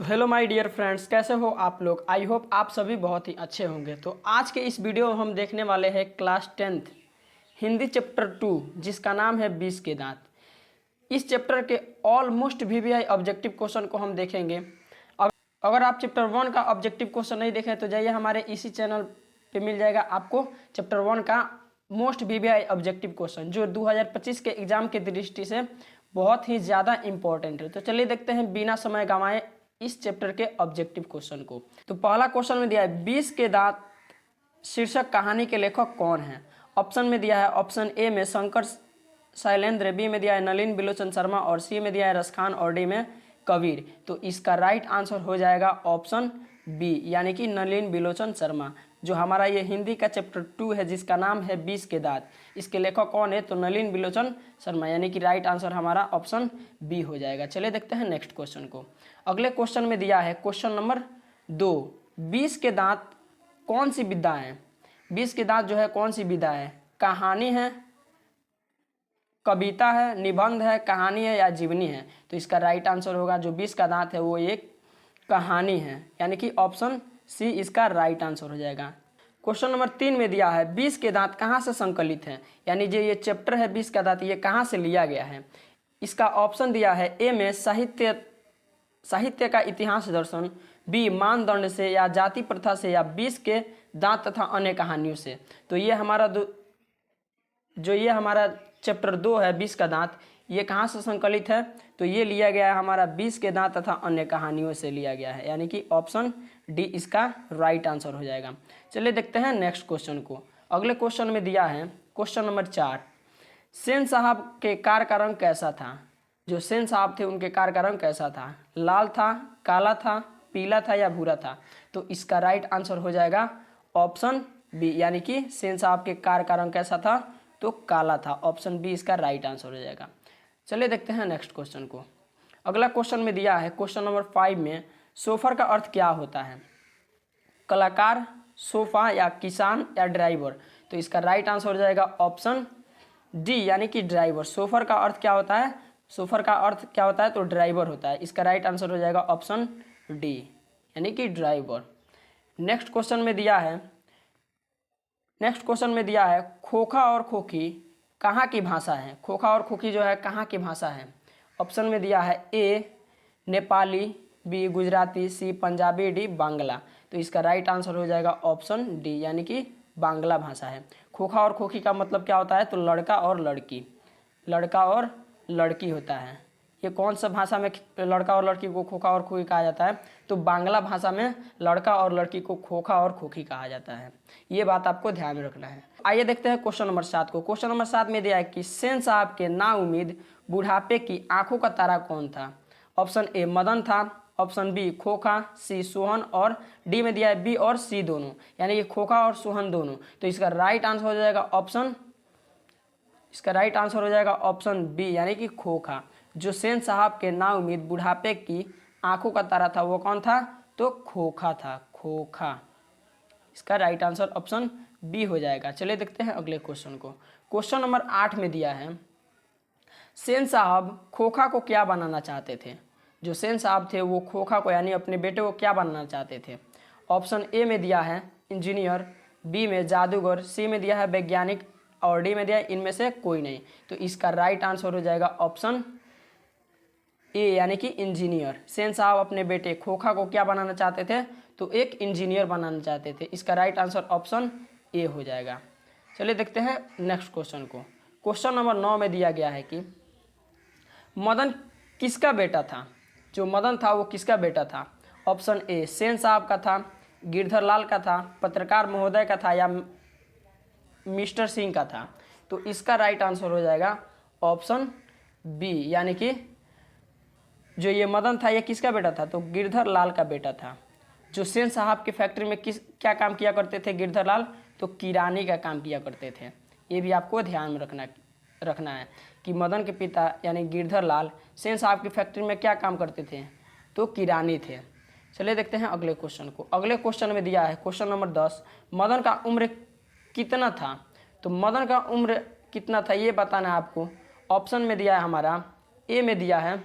तो hello my dear friends, कैसे हो आप लोग। आई होप आप सभी बहुत ही अच्छे होंगे। तो आज के इस वीडियो में हम देखने वाले हैं क्लास 10th हिंदी चैप्टर 2 जिसका नाम है 20 के दांत। इस चैप्टर के ऑलमोस्ट वीवीआई ऑब्जेक्टिव क्वेश्चन को हम देखेंगे। अगर आप चैप्टर 1 का ऑब्जेक्टिव क्वेश्चन नहीं देखें तो जाइए हमारे इसी चैनल पे मिल जाएगा आपको चैप्टर 1 का मोस्ट वीवीआई ऑब्जेक्टिव क्वेश्चन जो 2025 के एग्जाम की दृष्टि से बहुत ही ज़्यादा इंपॉर्टेंट है। तो चलिए देखते हैं बिना समय गंवाए इस चैप्टर के ऑब्जेक्टिव क्वेश्चन को। तो पहला क्वेश्चन में दिया है 20 के दांत शीर्षक कहानी के लेखक कौन है। ऑप्शन में दिया है ऑप्शन ए में शंकर शैलेंद्र, बी में दिया है नलिन बिलोचन शर्मा और सी में दिया है रसखान और डी में कबीर। तो इसका राइट आंसर हो जाएगा ऑप्शन बी यानी कि नलिन बिलोचन शर्मा। जो हमारा ये हिंदी का चैप्टर 2 है जिसका नाम है 20 के दांत, इसके लेखक कौन है तो नलिन बिलोचन शर्मा यानी कि राइट आंसर हमारा ऑप्शन बी हो जाएगा। चलिए देखते हैं नेक्स्ट क्वेश्चन को। अगले क्वेश्चन में दिया है क्वेश्चन नंबर 2, 20 के दांत कौन सी विधा है। 20 के दांत जो है कौन सी विधा है, कहानी है, कविता है, निबंध है, कहानी है या जीवनी है। तो इसका राइट आंसर होगा जो 20 का दांत है वो एक कहानी है यानी कि ऑप्शन सी इसका राइट आंसर हो जाएगा। क्वेश्चन नंबर 3 में दिया है 20 के दांत कहाँ से संकलित है, यानी जो ये चैप्टर है 20 का दांत ये कहाँ से लिया गया है। इसका ऑप्शन दिया है ए में साहित्य का इतिहास दर्शन, बी मानदंड से या जाति प्रथा से, या 20 के दांत तथा अन्य कहानियों से। तो ये हमारा चैप्टर 2 है 20 का दांत, ये कहाँ से संकलित है तो ये लिया गया है हमारा 20 के दांत तथा अन्य कहानियों से लिया गया है यानी कि ऑप्शन डी इसका राइट आंसर हो जाएगा। चलिए देखते हैं नेक्स्ट क्वेश्चन को। अगले क्वेश्चन में दिया है क्वेश्चन नंबर 4, सेन साहब के कार का रंग कैसा था। जो सेन साहब थे उनके कार का रंग कैसा था, लाल था, काला था, पीला था या भूरा था। तो इसका राइट आंसर हो जाएगा ऑप्शन बी यानी कि सेन साहब के कार का रंग कैसा था तो काला था। ऑप्शन बी इसका राइट आंसर हो जाएगा। चलिए देखते हैं नेक्स्ट क्वेश्चन को। अगला क्वेश्चन में दिया है क्वेश्चन नंबर 5 में सोफर का अर्थ क्या होता है, कलाकार, सोफा या किसान या ड्राइवर। तो इसका राइट आंसर हो जाएगा ऑप्शन डी यानी कि ड्राइवर। सोफर का अर्थ क्या होता है, सोफर का अर्थ क्या होता है तो ड्राइवर होता है। इसका राइट आंसर हो जाएगा ऑप्शन डी यानी कि ड्राइवर। नेक्स्ट क्वेश्चन में दिया है खोखा और खोखी कहाँ की भाषा है। खोखा और खोखी जो है कहाँ की भाषा है। ऑप्शन में दिया है ए नेपाली, बी गुजराती, सी पंजाबी, डी बांग्ला। तो इसका राइट आंसर हो जाएगा ऑप्शन डी यानी कि बांग्ला भाषा है। खोखा और खोखी का मतलब क्या होता है तो लड़का और लड़की, लड़का और लड़की होता है। ये कौन सा भाषा में लड़का और लड़की को खोखा और खोखी कहा जाता है तो बांग्ला भाषा में लड़का और लड़की को खोखा और खोखी कहा जाता है। ये बात आपको ध्यान में रखना है। आइए देखते हैं क्वेश्चन नंबर 7 को। क्वेश्चन नंबर 7 में दिया है कि सेन साहब के नाउम्मीद बुढ़ापे की आंखों का तारा कौन था। ऑप्शन ए मदन था, ऑप्शन बी खोखा, सी सोहन और डी में दिया है बी और सी दोनों यानी कि खोखा और सोहन दोनों। तो इसका राइट आंसर हो जाएगा ऑप्शन बी यानी कि खोखा। जो सेन साहब के नाउम्मीद बुढ़ापे की आंखों का तारा था वो कौन था तो खोखा था, खोखा। इसका राइट आंसर ऑप्शन बी हो जाएगा। चलिए देखते हैं अगले क्वेश्चन को। क्वेश्चन नंबर 8 में दिया है सेन साहब खोखा को क्या बनाना चाहते थे। जो सेन साहब थे वो खोखा को यानी अपने बेटे को क्या बनाना चाहते थे। ऑप्शन ए में दिया है इंजीनियर, बी में जादूगर, सी में दिया है वैज्ञानिक और डी में दिया है इनमें से कोई नहीं। तो इसका राइट आंसर हो जाएगा ऑप्शन ए यानी कि इंजीनियर। सेन साहब अपने बेटे खोखा को क्या बनाना चाहते थे तो एक इंजीनियर बनाना चाहते थे। इसका राइट आंसर ऑप्शन ए हो जाएगा। चलिए देखते हैं नेक्स्ट क्वेश्चन को। क्वेश्चन नंबर 9 में दिया गया है कि मदन किसका बेटा था। जो मदन था वो किसका बेटा था। ऑप्शन ए सेन साहब का था, गिरधर लाल का था, पत्रकार महोदय का था या मिस्टर सिंह का था। तो इसका राइट आंसर हो जाएगा ऑप्शन बी यानी कि जो ये मदन था ये किसका बेटा था तो गिरधर लाल का बेटा था। जो सेन साहब की फैक्ट्री में क्या काम किया करते थे गिरधर लाल तो किरानी का काम किया करते थे। ये भी आपको ध्यान में रखना है कि मदन के पिता यानी गिरधर लाल सेन साहब की फैक्ट्री में क्या काम करते थे तो किरानी थे। चलिए देखते हैं अगले क्वेश्चन को। अगले क्वेश्चन में दिया है क्वेश्चन नंबर 10, मदन का उम्र कितना था। तो मदन का उम्र कितना था ये बताना है आपको। ऑप्शन में दिया है हमारा ए में दिया है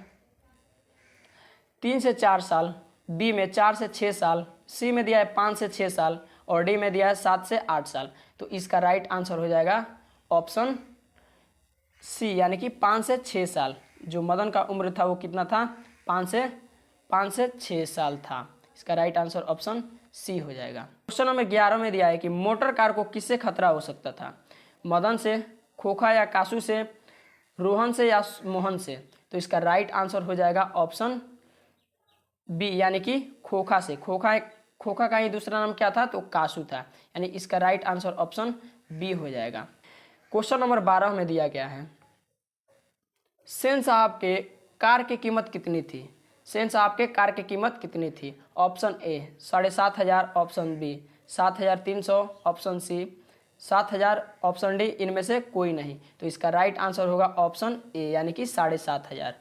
3 से 4 साल, बी में 4 से 6 साल, सी में दिया है 5 से 6 साल और डी में दिया है 7 से 8 साल। तो इसका राइट आंसर हो जाएगा ऑप्शन सी, यानी कि 5 से 6 साल। जो मदन का उम्र था वो कितना था, 5 से 6 साल था। इसका राइट आंसर ऑप्शन सी हो जाएगा। क्वेश्चन नंबर 11 में दिया है कि मोटर कार को किससे खतरा हो सकता था, मदन से, खोखा या कासू से, रोहन से या मोहन से। तो इसका राइट आंसर हो जाएगा ऑप्शन बी, यानी कि खोखा से। खोखा का ही दूसरा नाम क्या था, तो कासू था, यानी इसका राइट आंसर ऑप्शन बी हो जाएगा। क्वेश्चन नंबर 12 में दिया गया है सेन साहब के कार की कीमत कितनी थी, सेन साहब के कार की कीमत कितनी थी। Option A 7,500, option B 7,300, option C 7,000, option D इनमें से कोई नहीं। तो इसका राइट आंसर होगा ऑप्शन ए, यानी कि 7,500।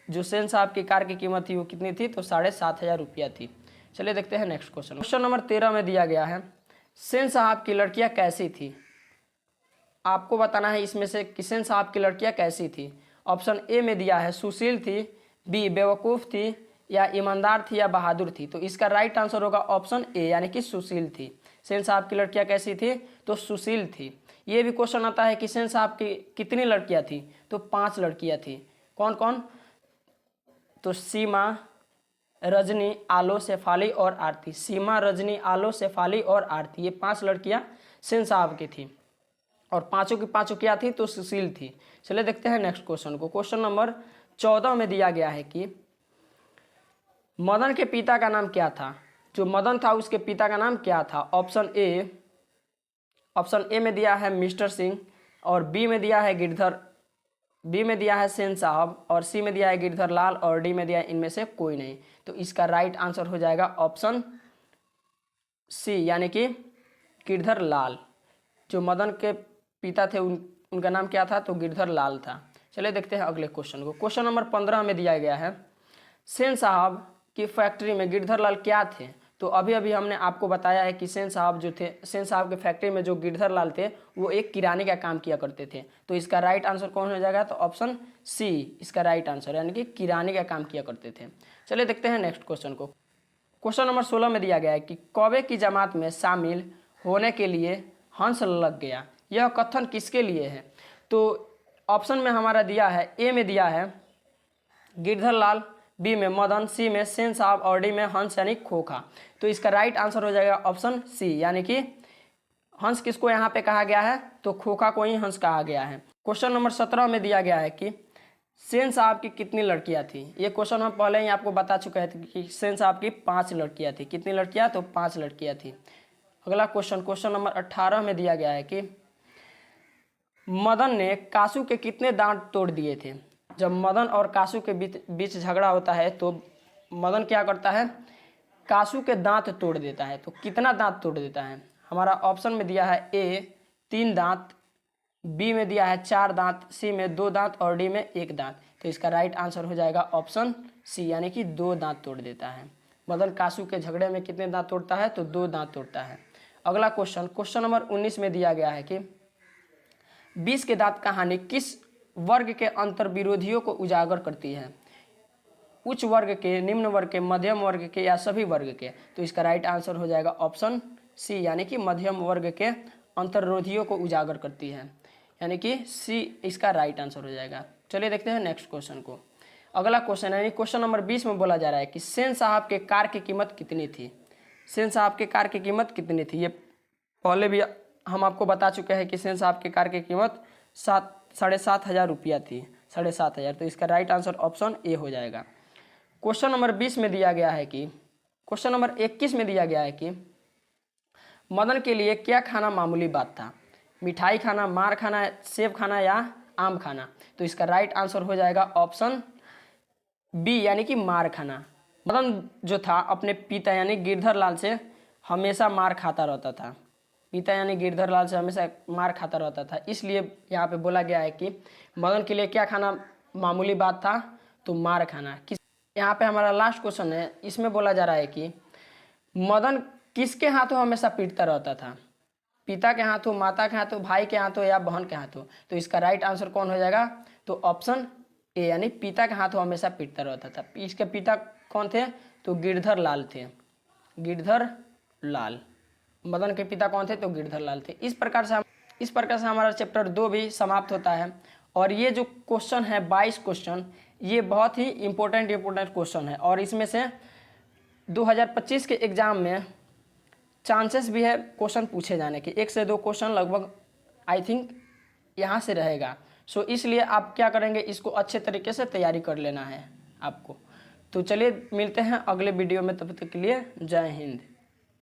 जो सेन साहब की कार की कीमत थी वो कितनी थी, तो 7,500 रुपया थी। चलिए देखते हैं नेक्स्ट क्वेश्चन। क्वेश्चन नंबर 13 में दिया गया है सेन साहब की लड़कियां कैसी थी। आपको बताना है इसमें से कि सेन साहब की लड़कियां कैसी थी। ऑप्शन ए में दिया है सुशील थी, बी बेवकूफ़ थी, या ईमानदार थी, या बहादुर थी। तो इसका राइट आंसर होगा ऑप्शन ए, यानी कि सुशील थी। सेन साहब की लड़कियां कैसी थी, तो सुशील थी। ये भी क्वेश्चन आता है कि सेन साहब की कितनी लड़कियां थी, तो 5 लड़कियां थी। कौन कौन, तो सीमा, रजनी, आलो, शेफाली और आरती। सीमा, रजनी, आलो, शेफाली और आरती, ये 5 लड़कियां सेन साहब की थी और पांचों की पांचों क्या थी, तो सुशील थी। चलिए देखते हैं नेक्स्ट क्वेश्चन को। क्वेश्चन नंबर 14 में दिया गया है कि मदन के पिता का नाम क्या था। जो मदन था उसके पिता का नाम क्या था। ऑप्शन ए में दिया है मिस्टर सिंह, और बी में दिया है सेन साहब, और सी में दिया है गिरधर लाल, और डी में दिया है इनमें से कोई नहीं। तो इसका राइट आंसर हो जाएगा ऑप्शन सी, यानी कि गिरधर लाल। जो मदन के पिता थे उनका नाम क्या था, तो गिरधर लाल था। चलिए देखते हैं अगले क्वेश्चन को। क्वेश्चन नंबर 15 में दिया गया है सेन साहब की फैक्ट्री में गिरधर लाल क्या थे। तो अभी अभी हमने आपको बताया है कि सेन साहब के फैक्ट्री में जो गिरधर लाल थे वो एक किराने का काम किया करते थे। तो इसका राइट आंसर कौन हो जाएगा, तो ऑप्शन सी इसका राइट आंसर, यानी कि किराने का काम किया करते थे। चलिए देखते हैं नेक्स्ट क्वेश्चन को। क्वेश्चन नंबर 16 में दिया गया है कि कौवे की जमात में शामिल होने के लिए हंस लग गया, यह कथन किसके लिए है। तो ऑप्शन में हमारा दिया है, ए में दिया है गिरधर लाल, बी में मदन, सी में सेन साहब और डी में हंस यानी खोखा। तो इसका राइट आंसर हो जाएगा ऑप्शन सी, यानी कि हंस किसको यहाँ पे कहा गया है, तो खोखा को ही हंस कहा गया है। क्वेश्चन नंबर 17 में दिया गया है कि सेन साहब की कितनी लड़कियां थी। ये क्वेश्चन हम पहले ही आपको बता चुके हैं कि सेन साहब की 5 लड़कियां थी। कितनी लड़कियां, तो 5 लड़कियां थी। अगला क्वेश्चन नंबर 18 में दिया गया है कि मदन ने कासू के कितने दांत तोड़ दिए थे। जब मदन और कासू के बीच झगड़ा होता है तो मदन क्या करता है, कासू के दांत तोड़ देता है। तो कितना दांत तोड़ देता है, हमारा ऑप्शन में दिया है ए 3 दांत, बी में दिया है 4 दांत, सी में 2 दांत और डी में 1 दांत। तो इसका राइट आंसर हो जाएगा ऑप्शन सी, यानी कि 2 दांत तोड़ देता है। मदन कासू के झगड़े में कितने दांत तोड़ता है, तो 2 दांत तोड़ता है। अगला क्वेश्चन नंबर 19 में दिया गया है कि 20 के दांत कहानी किस वर्ग के अंतर विरोधियों को उजागर करती है। उच्च वर्ग के, निम्न वर्ग के, मध्यम वर्ग के, या सभी वर्ग के। तो इसका राइट आंसर हो जाएगा ऑप्शन सी, यानी कि मध्यम वर्ग के अंतर्विरोधियों को उजागर करती है, यानी कि सी इसका राइट आंसर हो जाएगा। चलिए देखते हैं नेक्स्ट क्वेश्चन को। अगला क्वेश्चन यानी क्वेश्चन नंबर 20 में बोला जा रहा है कि सेन साहब के कार की कीमत कितनी थी। सेन साहब के कार की कीमत कितनी थी, ये पहले भी हम आपको बता चुके हैं कि सेन साहब के कार की कीमत 7,500 रुपया थी, 7,500। तो इसका राइट आंसर ऑप्शन ए हो जाएगा। क्वेश्चन नंबर 20 में दिया गया है कि क्वेश्चन नंबर 21 में दिया गया है कि मदन के लिए क्या खाना मामूली बात था। मिठाई खाना, मार खाना, सेब खाना, या आम खाना। तो इसका राइट आंसर हो जाएगा ऑप्शन बी, यानी कि मार खाना। मदन जो था अपने पिता यानी गिरधर लाल से हमेशा मार खाता रहता था। पिता यानी गिरधर लाल से हमेशा मार खाता रहता था, इसलिए यहाँ पे बोला गया है कि मदन के लिए क्या खाना मामूली बात था, तो मार खाना। यहाँ पे हमारा लास्ट क्वेश्चन है, इसमें बोला जा रहा है कि मदन किसके हाथों हमेशा पीटता रहता था। पिता के हाथों, माता के हाथों, भाई के हाथों, या बहन के हाथों। तो इसका राइट आंसर कौन हो जाएगा, तो ऑप्शन ए, यानी पिता के हाथों हमेशा पीटता रहता था। इसके पिता कौन थे, तो गिरधर लाल थे। गिरधर लाल। मदन के पिता कौन थे? तो गिरधर लाल थे। इस प्रकार से हमारा चैप्टर 2 भी समाप्त होता है। और ये जो क्वेश्चन है 22 क्वेश्चन, ये बहुत ही इम्पोर्टेंट क्वेश्चन है और इसमें से 2025 के एग्ज़ाम में चांसेस भी है क्वेश्चन पूछे जाने के। 1 से 2 क्वेश्चन लगभग आई थिंक यहाँ से रहेगा। सो इसलिए आप क्या करेंगे, इसको अच्छे तरीके से तैयारी कर लेना है आपको। तो चलिए मिलते हैं अगले वीडियो में, तब तक के लिए जय हिंद।